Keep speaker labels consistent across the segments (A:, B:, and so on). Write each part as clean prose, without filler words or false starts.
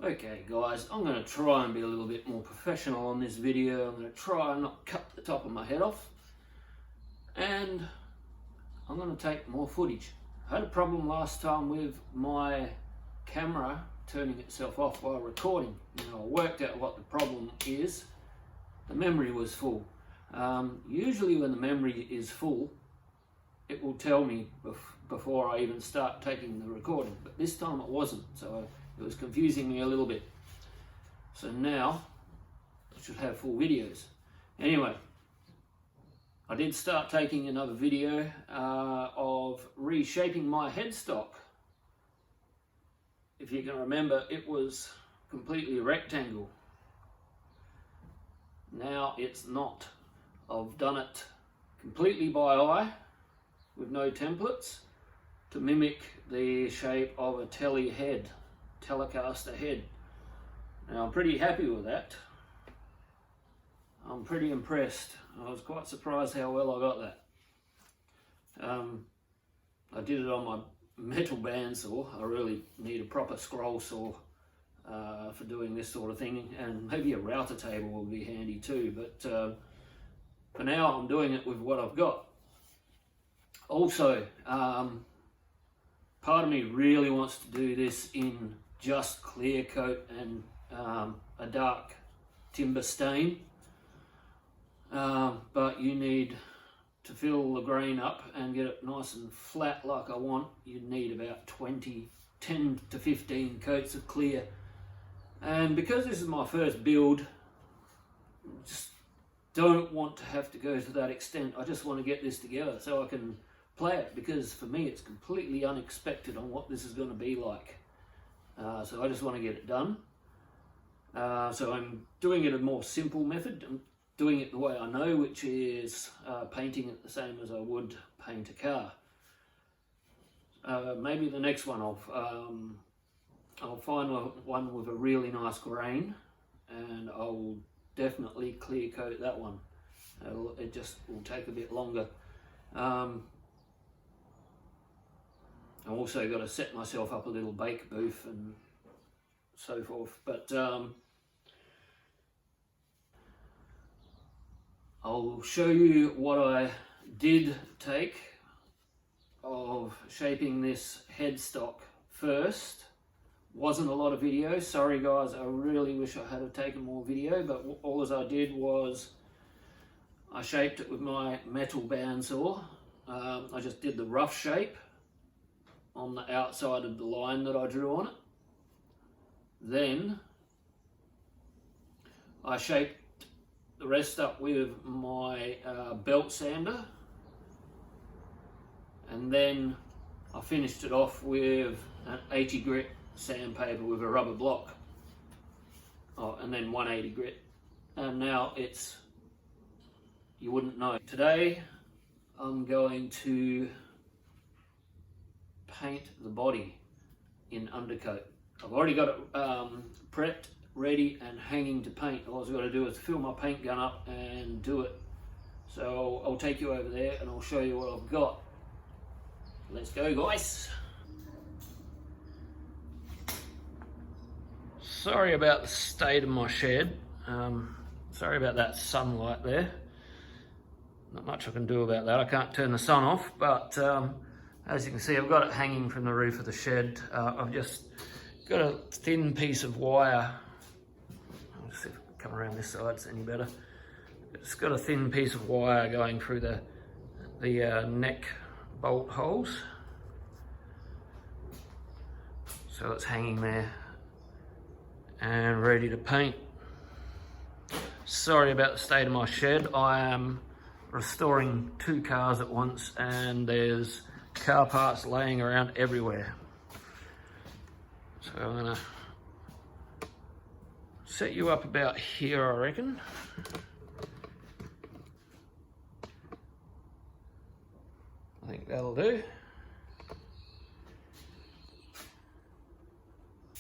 A: Okay guys, I'm going to try and be a little bit more professional on this video. I'm going to try and not cut the top of my head off. And I'm going to take more footage. I had a problem last time with my camera turning itself off while recording. I worked out what the problem is. The memory was full. Usually when the memory is full, it will tell me before I even start taking the recording. But this time it wasn't, so it was confusing me a little bit. So now I should have full videos. Anyway, I did start taking another video of reshaping my headstock. If you can remember, it was completely a rectangle. Now it's not. I've done it completely by eye with no templates to mimic the shape of a Telecaster head. Now I'm pretty happy with that. I'm pretty impressed. I was quite surprised how well I got that. I did it on my metal bandsaw. I really need a proper scroll saw for doing this sort of thing, and maybe a router table would be handy too, but for now I'm doing it with what I've got. Also, part of me really wants to do this in just clear coat and a dark timber stain, but you need to fill the grain up and get it nice and flat like I want. You need about 10 to 15 coats of clear, and because this is my first build, just don't want to have to go to that extent. I just want to get this together so I can play it, because for me it's completely unexpected on what this is going to be like. So I just want to get it done. So I'm doing it a more simple method. I'm doing it the way I know, which is painting it the same as I would paint a car. Maybe the next one I'll find one with a really nice grain, and I'll definitely clear coat that one. It just will take a bit longer. I've also got to set myself up a little bake booth and so forth, but I'll show you what I did take of shaping this headstock first. Wasn't a lot of video, sorry guys, I really wish I had taken more video, but all as I did was I shaped it with my metal bandsaw. I just did the rough shape on the outside of the line that I drew on it. Then I shaped the rest up with my belt sander, and then I finished it off with an 80 grit sandpaper with a rubber block, and then 180 grit, and now it's, you wouldn't know. Today I'm going to paint the body in undercoat. I've already got it prepped, ready and hanging to paint. All I've got to do is fill my paint gun up and do it. So I'll take you over there and I'll show you what I've got. Let's go guys. Sorry about the state of my shed. Sorry about that sunlight there. Not much I can do about that. I can't turn the sun off, but as you can see, I've got it hanging from the roof of the shed. I've just got a thin piece of wire. I'll see if I can come around this side, it's any better. It's got a thin piece of wire going through the neck bolt holes. So it's hanging there and ready to paint. Sorry about the state of my shed. I am restoring 2 cars at once and there's car parts laying around everywhere. So I'm gonna set you up about here, I reckon. I think that'll do.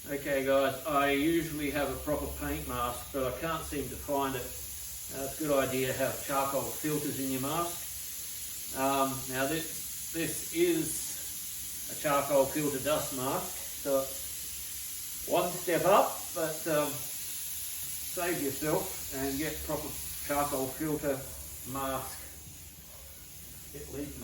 A: Okay guys, I usually have a proper paint mask, but I can't seem to find it. It's a good idea to have charcoal filters in your mask. Now this is a charcoal filter dust mask, so it's one step up but save yourself and get proper charcoal filter mask. Get leaky.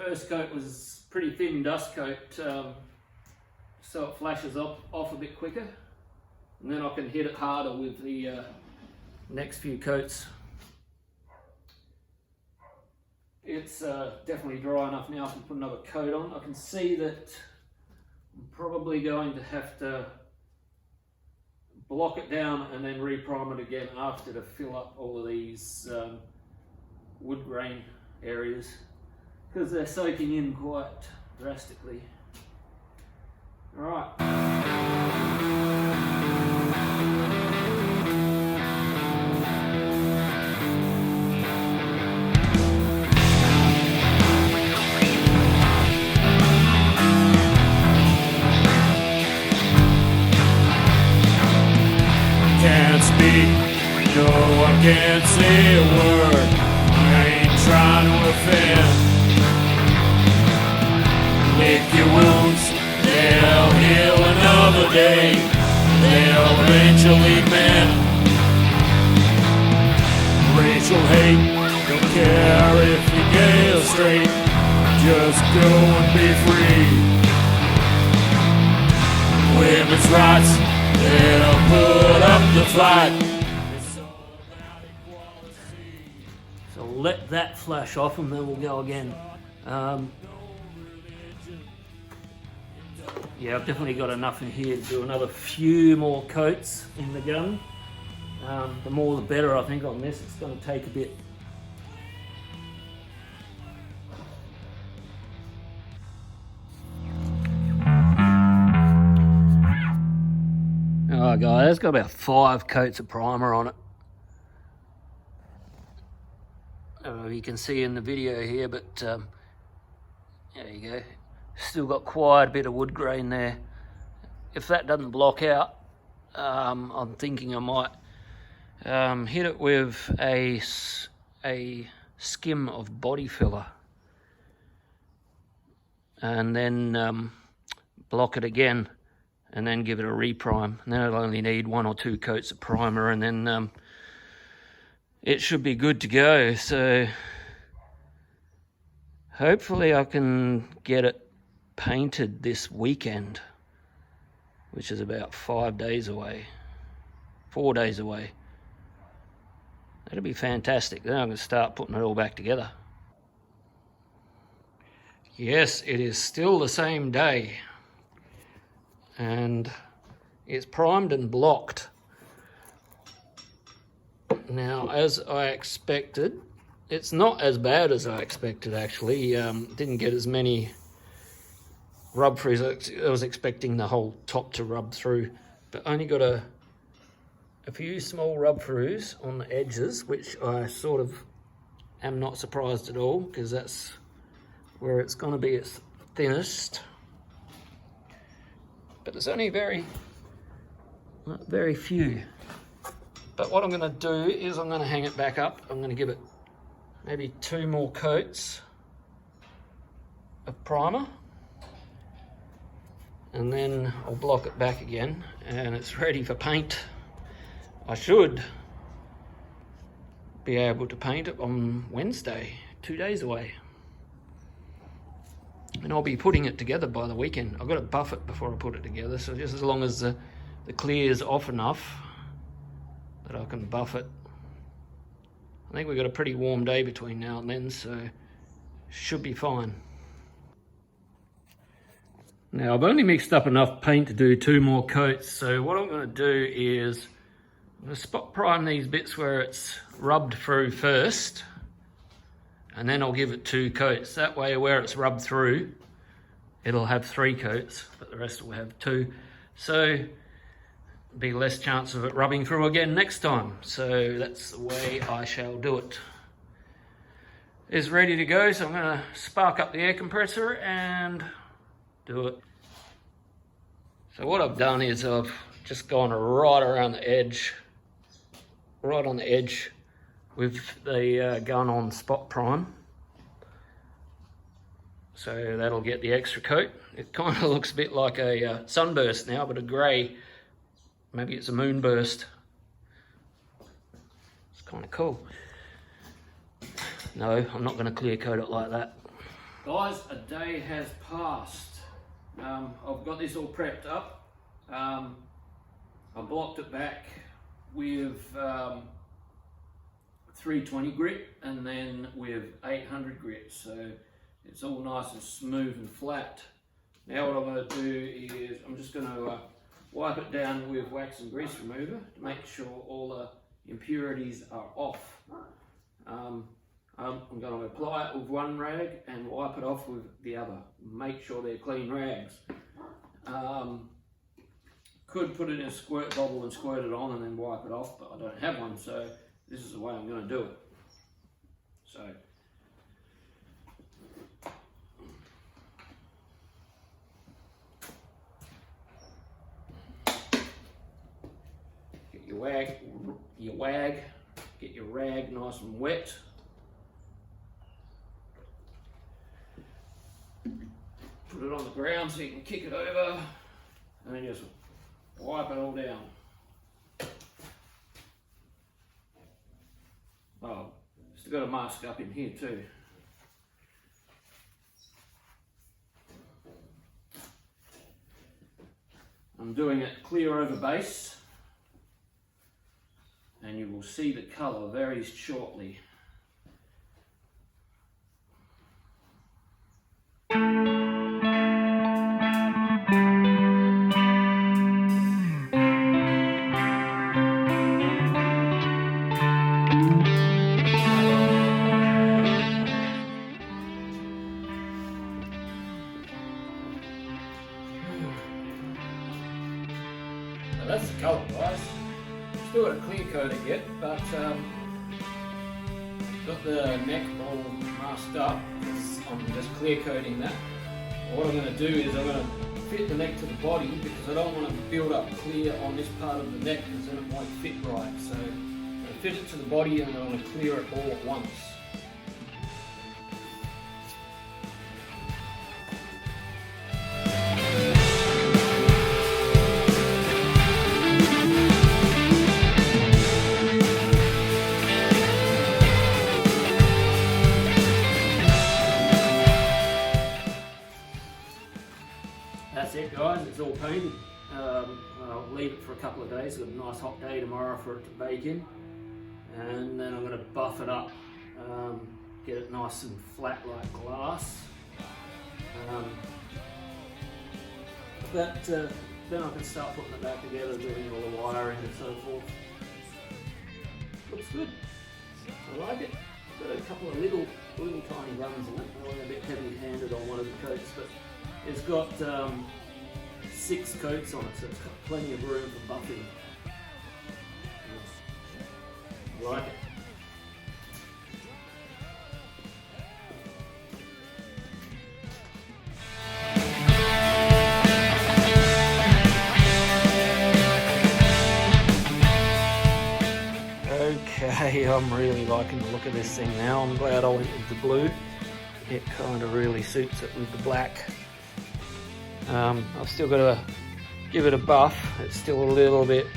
A: First coat was pretty thin dust coat, so it flashes off a bit quicker, and then I can hit it harder with the next few coats. It's definitely dry enough now. I can put another coat on. I can see that I'm probably going to have to block it down and then reprime it again after to fill up all of these wood grain areas, because they're soaking in quite drastically. All right.
B: Can't speak, no, I can't say a word. I ain't trying to offend. Lick your wounds, they'll heal another day. They'll eventually mend. Racial hate, don't care if you're gay or straight. Just go and be free. Women's rights, they'll put up the fight. It's all about equality.
A: So let that flash off and then we'll go again. Yeah, I've definitely got enough in here to do another few more coats in the gun. The more the better, I think, on this. It's going to take a bit. Alright guys, it's got about 5 coats of primer on it. I don't know if you can see in the video here, but there you go. Still got quite a bit of wood grain there. If that doesn't block out, I'm thinking I might hit it with a skim of body filler and then block it again and then give it a reprime. And then it'll only need 1 or 2 coats of primer and then it should be good to go. So hopefully I can get it painted this weekend, which is about 5 days away, 4 days away. That'll be fantastic. Then I'm going to start putting it all back together. Yes, it is still the same day, and it's primed and blocked. Now, as I expected, it's not as bad as I expected actually. Didn't get as many rub throughs. I was expecting the whole top to rub through, but only got a few small rub throughs on the edges, which I sort of am not surprised at all, because that's where it's going to be its thinnest. But there's only very few. But what I'm going to do is I'm going to hang it back up. I'm going to give it maybe 2 more coats of primer, and then I'll block it back again and it's ready for paint. I should be able to paint it on Wednesday, 2 days away. And I'll be putting it together by the weekend. I've got to buff it before I put it together, so just as long as the clear's off enough that I can buff it. I think we've got a pretty warm day between now and then, so should be fine. Now I've only mixed up enough paint to do 2 more coats, so what I'm going to do is I'm going to spot prime these bits where it's rubbed through first, and then I'll give it 2 coats. That way where it's rubbed through, it'll have 3 coats, but the rest will have 2. So be less chance of it rubbing through again next time. So that's the way I shall do it. It's ready to go, so I'm going to spark up the air compressor and do it. So what I've done is I've just gone right around the edge, right on the edge with the gun on spot prime. So that'll get the extra coat. It kind of looks a bit like a sunburst now, but a grey. Maybe it's a moonburst. It's kind of cool. No, I'm not going to clear coat it like that. Guys, a day has passed. I've got this all prepped up. I blocked it back with 320 grit and then with 800 grit. So it's all nice and smooth and flat. Now what I'm going to do is I'm just going to wipe it down with wax and grease remover to make sure all the impurities are off. I'm going to apply it with one rag and wipe it off with the other. Make sure they're clean rags. Could put it in a squirt bottle and squirt it on and then wipe it off, but I don't have one, so this is the way I'm going to do it. So get your rag nice and wet. Put it on the ground so you can kick it over and then just wipe it all down. Oh, still got a mask up in here too. I'm doing it clear over base, and you will see the colour very shortly. That's the colour, guys. Still got a clear coating yet, but got the neck all masked up because I'm just clear coating that. What I'm going to do is I'm going to fit the neck to the body because I don't want to build up clear on this part of the neck because then it won't fit right. So I'm going to fit it to the body and I'm going to clear it all at once. That's it, guys, it's all painted. I'll leave it for a couple of days. Got a nice hot day tomorrow for it to bake in, and then I'm going to buff it up, get it nice and flat like glass. Then I can start putting it back together, doing all the wiring and so forth. Looks good. I like it. Got a couple of little tiny runs in it. I went a bit heavy-handed on one of the coats, but it's got 6 coats on it, so it's got plenty of room for buffing. I like it. Okay, I'm really liking the look of this thing now. I'm glad I went with the blue. It kind of really suits it with the black. I've still got to give it a buff. It's still a little bit,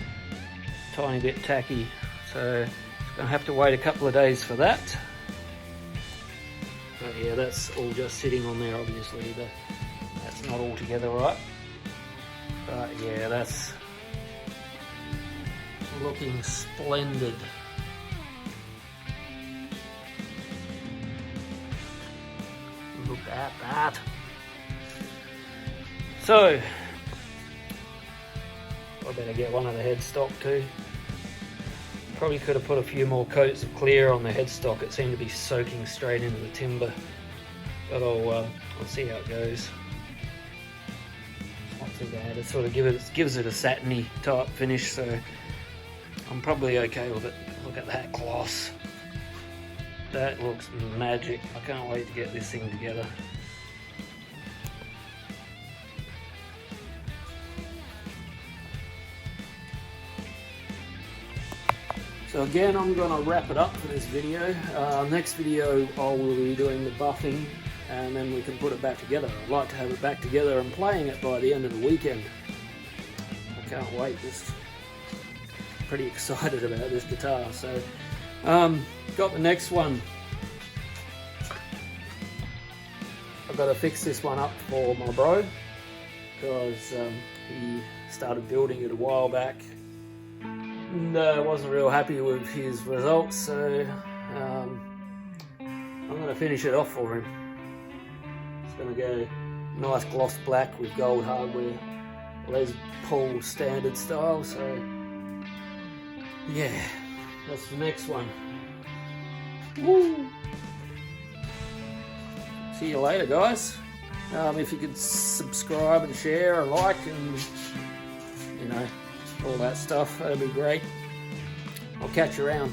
A: tiny bit tacky, so it's going to have to wait a couple of days for that. But yeah, that's all just sitting on there, obviously. That's not all together right. But yeah, that's looking splendid. Look at that. So I better get one of the headstock too. Probably could have put a few more coats of clear on the headstock. It seemed to be soaking straight into the timber, but I'll see how it goes. It's not too bad. It sort of gives it a satiny type finish, so I'm probably okay with it. Look at that gloss. That looks magic. I can't wait to get this thing together. So again, I'm going to wrap it up for this video. Next video I will be doing the buffing, and then we can put it back together. I'd like to have it back together and playing it by the end of the weekend. I can't wait. Just pretty excited about this guitar. So got the next one. I've got to fix this one up for my bro, because he started building it a while back. And wasn't real happy with his results, so I'm going to finish it off for him. It's going to go nice gloss black with gold hardware, Les Paul standard style, so yeah, that's the next one. Woo! See you later, guys. If you could subscribe and share and like and, you know, all that stuff, that'd be great. I'll catch you around.